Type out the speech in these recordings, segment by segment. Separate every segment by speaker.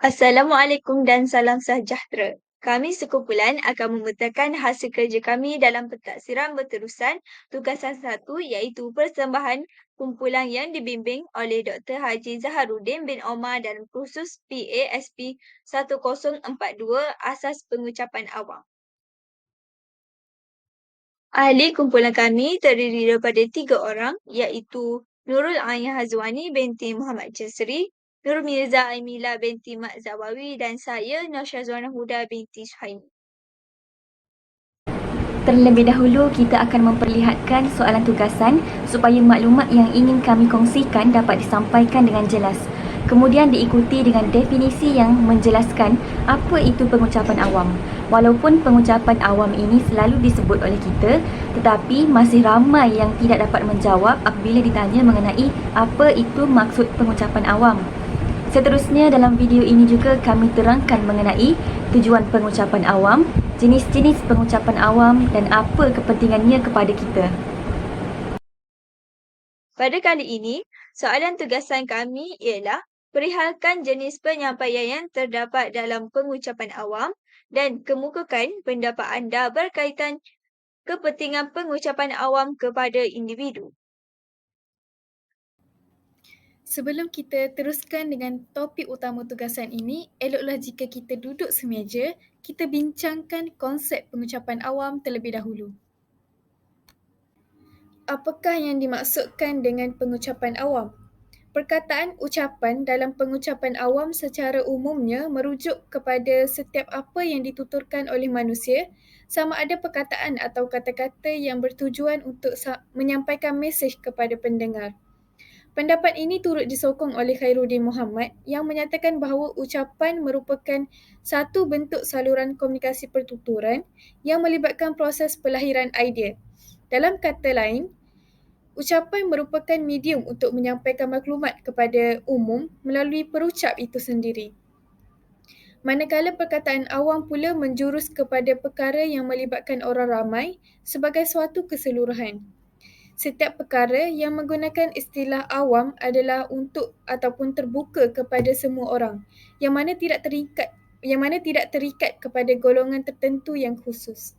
Speaker 1: Assalamualaikum dan salam sejahtera. Kami sekumpulan akan memutakan hasil kerja kami dalam pentaksiran berterusan tugasan 1 iaitu persembahan kumpulan yang dibimbing oleh Dr. Haji Zaharuddin bin Omar dan kursus PASP 1042 Asas Pengucapan Awam. Ahli kumpulan kami terdiri daripada 3 orang iaitu Nurul Ain Hazwani binti Muhammad Jasri, Nur Mirza Aimila binti Mat Zawawi dan saya Nur Syazwana Huda binti Suhaimi.
Speaker 2: Terlebih dahulu, kita akan memperlihatkan soalan tugasan supaya maklumat yang ingin kami kongsikan dapat disampaikan dengan jelas. Kemudian diikuti dengan definisi yang menjelaskan apa itu pengucapan awam. Walaupun pengucapan awam ini selalu disebut oleh kita, tetapi masih ramai yang tidak dapat menjawab apabila ditanya mengenai apa itu maksud pengucapan awam. Seterusnya dalam video ini juga kami terangkan mengenai tujuan pengucapan awam, jenis-jenis pengucapan awam dan apa kepentingannya kepada kita.
Speaker 1: Pada kali ini, soalan tugasan kami ialah perihalkan jenis penyampaian yang terdapat dalam pengucapan awam dan kemukakan pendapat anda berkaitan kepentingan pengucapan awam kepada individu.
Speaker 3: Sebelum kita teruskan dengan topik utama tugasan ini, eloklah jika kita duduk semeja, kita bincangkan konsep pengucapan awam terlebih dahulu. Apakah yang dimaksudkan dengan pengucapan awam? Perkataan ucapan dalam pengucapan awam secara umumnya merujuk kepada setiap apa yang dituturkan oleh manusia, sama ada perkataan atau kata-kata yang bertujuan untuk menyampaikan mesej kepada pendengar. Pendapat ini turut disokong oleh Khairuddin Muhammad yang menyatakan bahawa ucapan merupakan satu bentuk saluran komunikasi pertuturan yang melibatkan proses pelahiran idea. Dalam kata lain, ucapan merupakan medium untuk menyampaikan maklumat kepada umum melalui perucap itu sendiri. Manakala perkataan awam pula menjurus kepada perkara yang melibatkan orang ramai sebagai suatu keseluruhan. Setiap perkara yang menggunakan istilah awam adalah untuk ataupun terbuka kepada semua orang, yang mana tidak terikat kepada golongan tertentu yang khusus.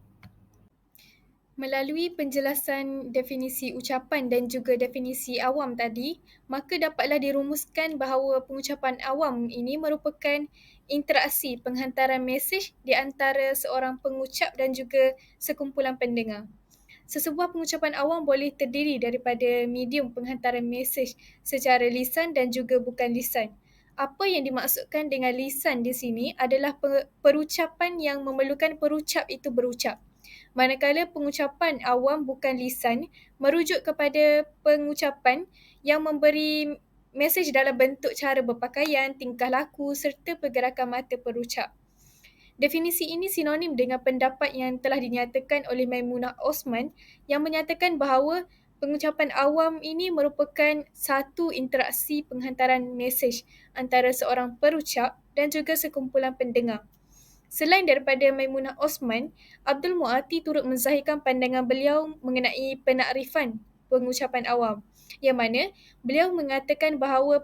Speaker 3: Melalui penjelasan definisi ucapan dan juga definisi awam tadi, maka dapatlah dirumuskan bahawa pengucapan awam ini merupakan interaksi penghantaran mesej di antara seorang pengucap dan juga sekumpulan pendengar. Sesebuah pengucapan awam boleh terdiri daripada medium penghantaran mesej secara lisan dan juga bukan lisan. Apa yang dimaksudkan dengan lisan di sini adalah perucapan yang memerlukan perucap itu berucap. Manakala pengucapan awam bukan lisan merujuk kepada pengucapan yang memberi mesej dalam bentuk cara berpakaian, tingkah laku serta pergerakan mata perucap. Definisi ini sinonim dengan pendapat yang telah dinyatakan oleh Maimunah Osman yang menyatakan bahawa pengucapan awam ini merupakan satu interaksi penghantaran mesej antara seorang perucap dan juga sekumpulan pendengar. Selain daripada Maimunah Osman, Abdul Mu'ati turut menzahirkan pandangan beliau mengenai penakrifan pengucapan awam, yang mana beliau mengatakan bahawa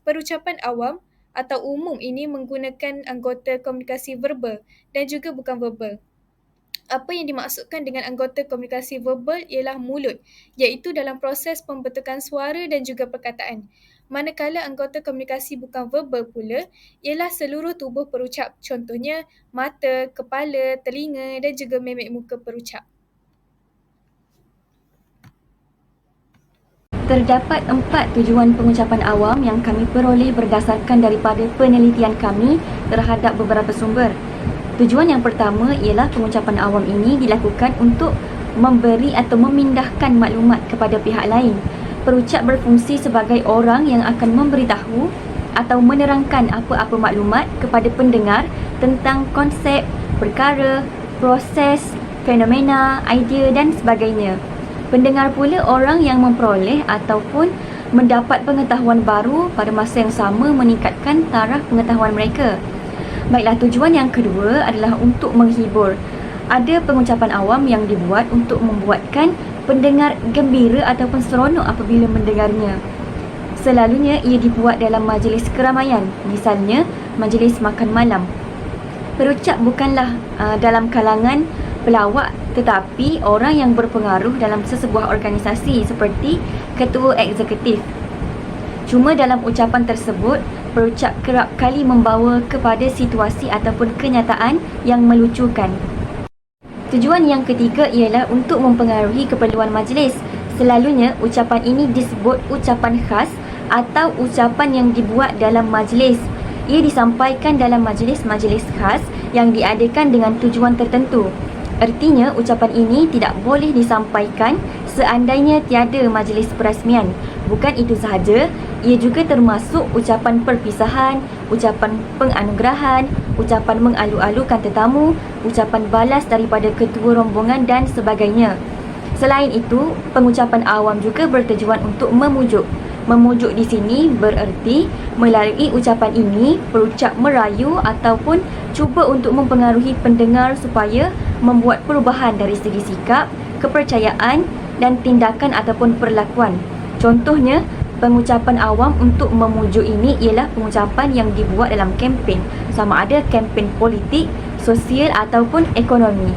Speaker 3: perucapan awam atau umum ini menggunakan anggota komunikasi verbal dan juga bukan verbal. Apa yang dimaksudkan dengan anggota komunikasi verbal ialah mulut, iaitu dalam proses pembentukan suara dan juga perkataan. Manakala anggota komunikasi bukan verbal pula ialah seluruh tubuh perucap, contohnya mata, kepala, telinga dan juga mimik muka perucap.
Speaker 2: Terdapat 4 tujuan pengucapan awam yang kami peroleh berdasarkan daripada penelitian kami terhadap beberapa sumber. Tujuan yang pertama ialah pengucapan awam ini dilakukan untuk memberi atau memindahkan maklumat kepada pihak lain. Perucap berfungsi sebagai orang yang akan memberitahu atau menerangkan apa-apa maklumat kepada pendengar tentang konsep, perkara, proses, fenomena, idea dan sebagainya. Pendengar pula orang yang memperoleh ataupun mendapat pengetahuan baru pada masa yang sama meningkatkan taraf pengetahuan mereka. Baiklah, tujuan yang kedua adalah untuk menghibur. Ada pengucapan awam yang dibuat untuk membuatkan pendengar gembira ataupun seronok apabila mendengarnya. Selalunya ia dibuat dalam majlis keramaian, misalnya majlis makan malam. Perucap bukanlah dalam kalangan pelawak, tetapi orang yang berpengaruh dalam sesebuah organisasi seperti ketua eksekutif. Cuma dalam ucapan tersebut, perucap kerap kali membawa kepada situasi ataupun kenyataan yang melucukan. Tujuan yang ketiga ialah untuk mempengaruhi keperluan majlis. Selalunya, ucapan ini disebut ucapan khas atau ucapan yang dibuat dalam majlis. Ia disampaikan dalam majlis-majlis khas yang diadakan dengan tujuan tertentu. Artinya, ucapan ini tidak boleh disampaikan seandainya tiada majlis perasmian. Bukan itu sahaja, ia juga termasuk ucapan perpisahan, ucapan penganugerahan, ucapan mengalu-alukan tetamu, ucapan balas daripada ketua rombongan dan sebagainya. Selain itu, pengucapan awam juga bertujuan untuk memujuk. Memujuk di sini bererti melalui ucapan ini perucap merayu ataupun cuba untuk mempengaruhi pendengar supaya membuat perubahan dari segi sikap, kepercayaan dan tindakan ataupun perlakuan. Contohnya, pengucapan awam untuk memujuk ini ialah pengucapan yang dibuat dalam kempen, sama ada kempen politik, sosial ataupun ekonomi.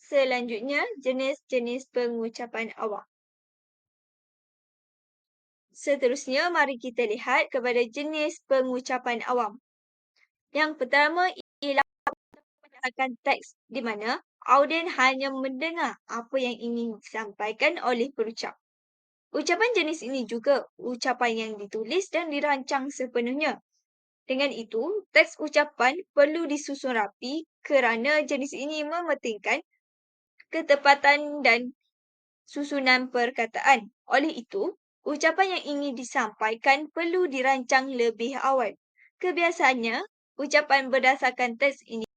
Speaker 1: Selanjutnya, jenis-jenis pengucapan awam. Seterusnya, mari kita lihat kepada jenis pengucapan awam. Yang pertama ialah berdasarkan teks di mana audien hanya mendengar apa yang ingin disampaikan oleh perucap. Ucapan jenis ini juga ucapan yang ditulis dan dirancang sepenuhnya. Dengan itu, teks ucapan perlu disusun rapi kerana jenis ini mementingkan ketepatan dan susunan perkataan. Oleh itu, ucapan yang ingin disampaikan perlu dirancang lebih awal. Kebiasaannya, ucapan berdasarkan teks ini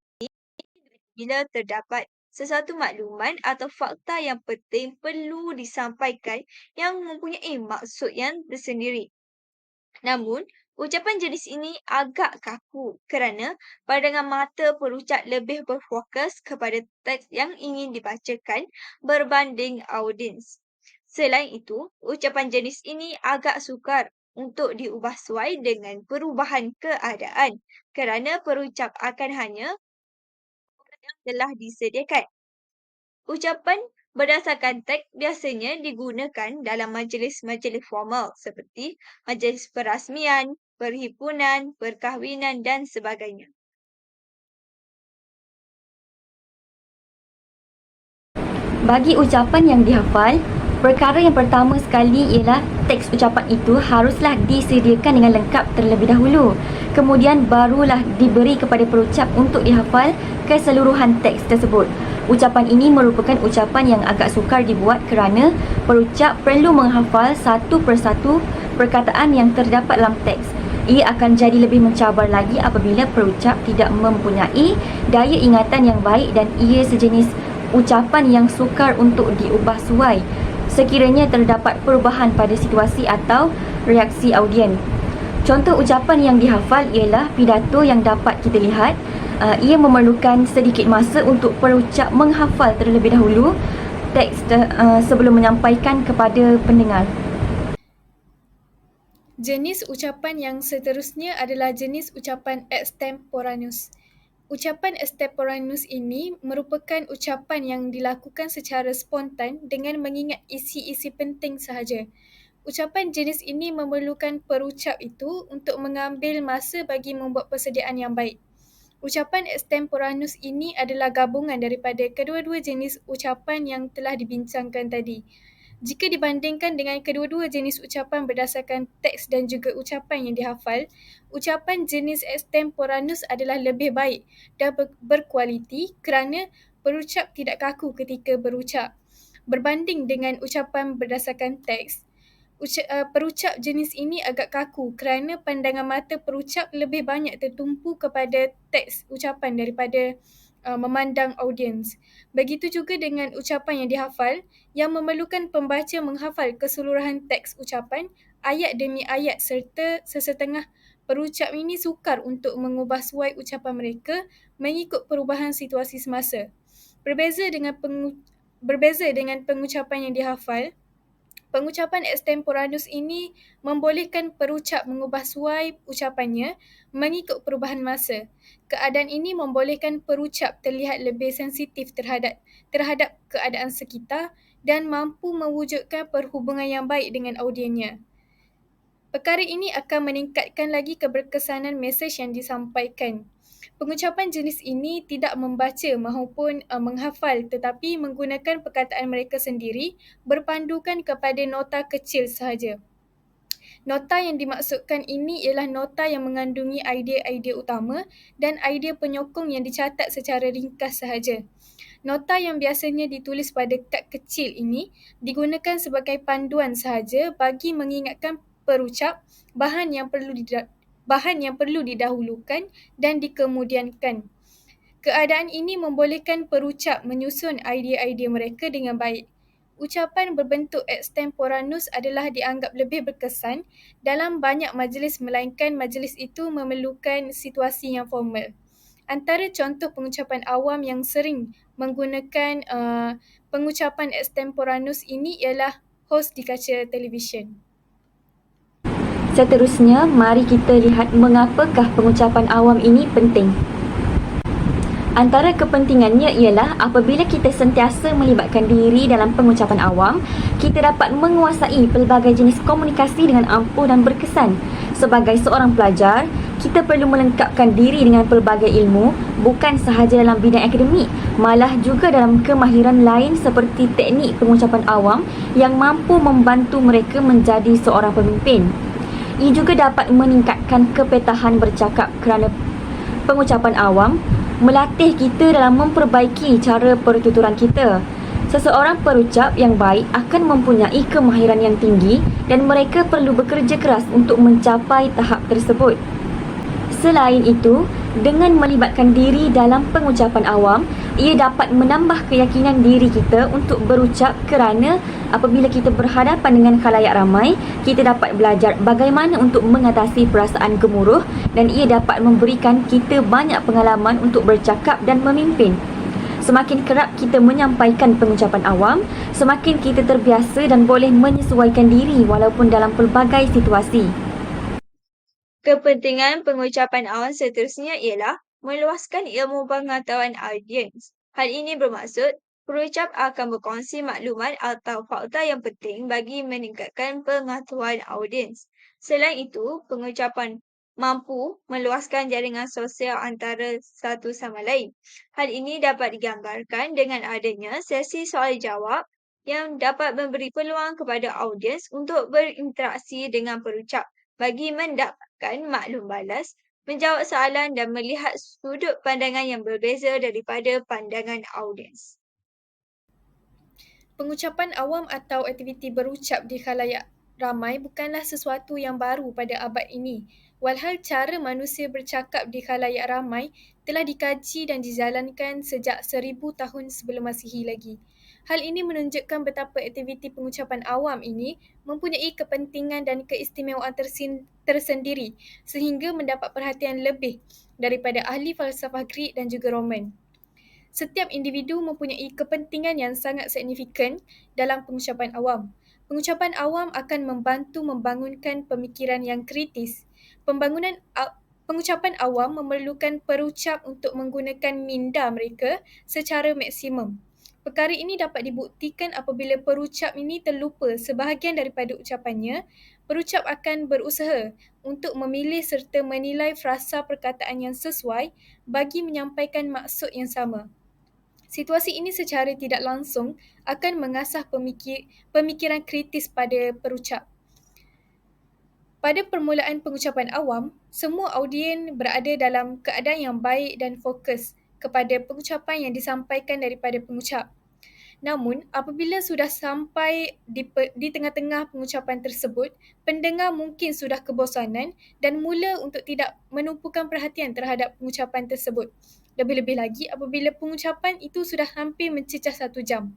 Speaker 1: bila terdapat sesuatu makluman atau fakta yang penting perlu disampaikan yang mempunyai maksud yang tersendiri. Namun, ucapan jenis ini agak kaku kerana pandangan mata perucap lebih berfokus kepada teks yang ingin dibacakan berbanding audiens. Selain itu, ucapan jenis ini agak sukar untuk diubah sesuai dengan perubahan keadaan kerana perucap akan hanya yang telah disediakan. Ucapan berdasarkan teks biasanya digunakan dalam majlis-majlis formal seperti majlis perasmian, perhimpunan, perkahwinan dan sebagainya.
Speaker 2: Bagi ucapan yang dihafal, perkara yang pertama sekali ialah teks ucapan itu haruslah disediakan dengan lengkap terlebih dahulu. Kemudian barulah diberi kepada perucap untuk dihafal keseluruhan teks tersebut. Ucapan ini merupakan ucapan yang agak sukar dibuat kerana perucap perlu menghafal satu persatu perkataan yang terdapat dalam teks. Ia akan jadi lebih mencabar lagi apabila perucap tidak mempunyai daya ingatan yang baik dan ia sejenis ucapan yang sukar untuk diubah suai sekiranya terdapat perubahan pada situasi atau reaksi audien. Contoh ucapan yang dihafal ialah pidato yang dapat kita lihat. Ia memerlukan sedikit masa untuk perucap menghafal terlebih dahulu teks sebelum menyampaikan kepada pendengar.
Speaker 3: Jenis ucapan yang seterusnya adalah jenis ucapan extemporaneous. Ucapan extemporaneous ini merupakan ucapan yang dilakukan secara spontan dengan mengingat isi-isi penting sahaja. Ucapan jenis ini memerlukan perucap itu untuk mengambil masa bagi membuat persediaan yang baik. Ucapan extemporaneous ini adalah gabungan daripada kedua-dua jenis ucapan yang telah dibincangkan tadi. Jika dibandingkan dengan kedua-dua jenis ucapan berdasarkan teks dan juga ucapan yang dihafal, ucapan jenis extemporaneous adalah lebih baik dan berkualiti kerana perucap tidak kaku ketika berucap. Berbanding dengan ucapan berdasarkan teks, perucap jenis ini agak kaku kerana pandangan mata perucap lebih banyak tertumpu kepada teks ucapan daripada memandang audiens. Begitu juga dengan ucapan yang dihafal yang memerlukan pembaca menghafal keseluruhan teks ucapan ayat demi ayat serta sesetengah perucap ini sukar untuk mengubah suai ucapan mereka mengikut perubahan situasi semasa. Berbeza dengan pengucapan yang dihafal, Pengucapan extemporaneus ini membolehkan perucap mengubah suai ucapannya mengikut perubahan masa. Keadaan ini membolehkan perucap terlihat lebih sensitif terhadap keadaan sekitar dan mampu mewujudkan perhubungan yang baik dengan audiennya. Perkara ini akan meningkatkan lagi keberkesanan mesej yang disampaikan. Pengucapan jenis ini tidak membaca maupun menghafal tetapi menggunakan perkataan mereka sendiri berpandukan kepada nota kecil sahaja. Nota yang dimaksudkan ini ialah nota yang mengandungi idea-idea utama dan idea penyokong yang dicatat secara ringkas sahaja. Nota yang biasanya ditulis pada kad kecil ini digunakan sebagai panduan sahaja bagi mengingatkan perucap bahan yang perlu didahulukan dan dikemudiankan. Keadaan ini membolehkan perucap menyusun idea-idea mereka dengan baik. Ucapan berbentuk extemporaneus adalah dianggap lebih berkesan dalam banyak majlis melainkan majlis itu memerlukan situasi yang formal. Antara contoh pengucapan awam yang sering menggunakan pengucapan extemporaneus ini ialah hos di kaca televisyen.
Speaker 2: Seterusnya, mari kita lihat mengapakah pengucapan awam ini penting. Antara kepentingannya ialah apabila kita sentiasa melibatkan diri dalam pengucapan awam, kita dapat menguasai pelbagai jenis komunikasi dengan ampuh dan berkesan. Sebagai seorang pelajar, kita perlu melengkapkan diri dengan pelbagai ilmu, bukan sahaja dalam bidang akademik, malah juga dalam kemahiran lain seperti teknik pengucapan awam yang mampu membantu mereka menjadi seorang pemimpin. Ia juga dapat meningkatkan kepetahan bercakap kerana pengucapan awam melatih kita dalam memperbaiki cara pertuturan kita. Seseorang perucap yang baik akan mempunyai kemahiran yang tinggi dan mereka perlu bekerja keras untuk mencapai tahap tersebut. Selain itu, dengan melibatkan diri dalam pengucapan awam, ia dapat menambah keyakinan diri kita untuk berucap kerana apabila kita berhadapan dengan khalayak ramai, kita dapat belajar bagaimana untuk mengatasi perasaan gemuruh dan ia dapat memberikan kita banyak pengalaman untuk bercakap dan memimpin. Semakin kerap kita menyampaikan pengucapan awam, semakin kita terbiasa dan boleh menyesuaikan diri walaupun dalam pelbagai situasi.
Speaker 1: Kepentingan pengucapan awam seterusnya ialah meluaskan ilmu pengetahuan audiens. Hal ini bermaksud perucap akan berkongsi maklumat atau fakta yang penting bagi meningkatkan pengetahuan audiens. Selain itu, pengucapan mampu meluaskan jaringan sosial antara satu sama lain. Hal ini dapat digambarkan dengan adanya sesi soal-jawab yang dapat memberi peluang kepada audiens untuk berinteraksi dengan perucap bagi mendapatkan maklum balas, menjawab soalan dan melihat sudut pandangan yang berbeza daripada pandangan audiens.
Speaker 3: Pengucapan awam atau aktiviti berucap di khalayak ramai bukanlah sesuatu yang baru pada abad ini. Walhal cara manusia bercakap di khalayak ramai telah dikaji dan dijalankan sejak 1000 tahun sebelum Masihi lagi. Hal ini menunjukkan betapa aktiviti pengucapan awam ini mempunyai kepentingan dan keistimewaan tersendiri sehingga mendapat perhatian lebih daripada ahli falsafah Greek dan juga Roman. Setiap individu mempunyai kepentingan yang sangat signifikan dalam pengucapan awam. Pengucapan awam akan membantu membangunkan pemikiran yang kritis. Pengucapan awam memerlukan perucap untuk menggunakan minda mereka secara maksimum. Perkara ini dapat dibuktikan apabila perucap ini terlupa sebahagian daripada ucapannya. Perucap akan berusaha untuk memilih serta menilai frasa perkataan yang sesuai bagi menyampaikan maksud yang sama. Situasi ini secara tidak langsung akan mengasah pemikiran kritis pada perucap. Pada permulaan pengucapan awam, semua audien berada dalam keadaan yang baik dan fokus kepada pengucapan yang disampaikan daripada pengucap. Namun, apabila sudah sampai di tengah-tengah pengucapan tersebut, pendengar mungkin sudah kebosanan dan mula untuk tidak menumpukan perhatian terhadap pengucapan tersebut. Lebih-lebih lagi apabila pengucapan itu sudah hampir mencecah 1 jam.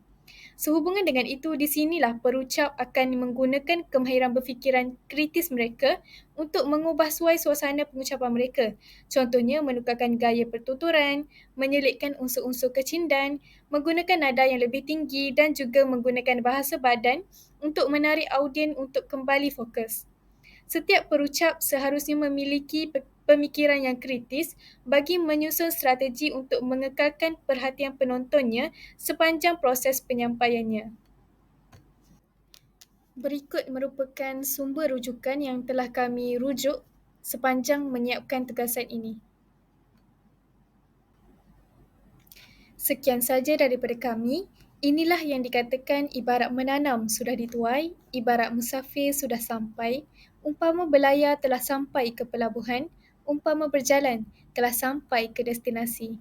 Speaker 3: Sehubungan dengan itu, di sinilah perucap akan menggunakan kemahiran berfikiran kritis mereka untuk mengubah suai suasana pengucapan mereka. Contohnya, menukarkan gaya pertuturan, menyelitkan unsur-unsur kecindan, menggunakan nada yang lebih tinggi dan juga menggunakan bahasa badan untuk menarik audien untuk kembali fokus. Setiap perucap seharusnya memiliki pemikiran yang kritis bagi menyusun strategi untuk mengekalkan perhatian penontonnya sepanjang proses penyampaiannya. Berikut merupakan sumber rujukan yang telah kami rujuk sepanjang menyiapkan tugasan ini. Sekian saja daripada kami. Inilah yang dikatakan ibarat menanam sudah dituai, ibarat musafir sudah sampai, umpama berlayar telah sampai ke pelabuhan, umpama berjalan telah sampai ke destinasi.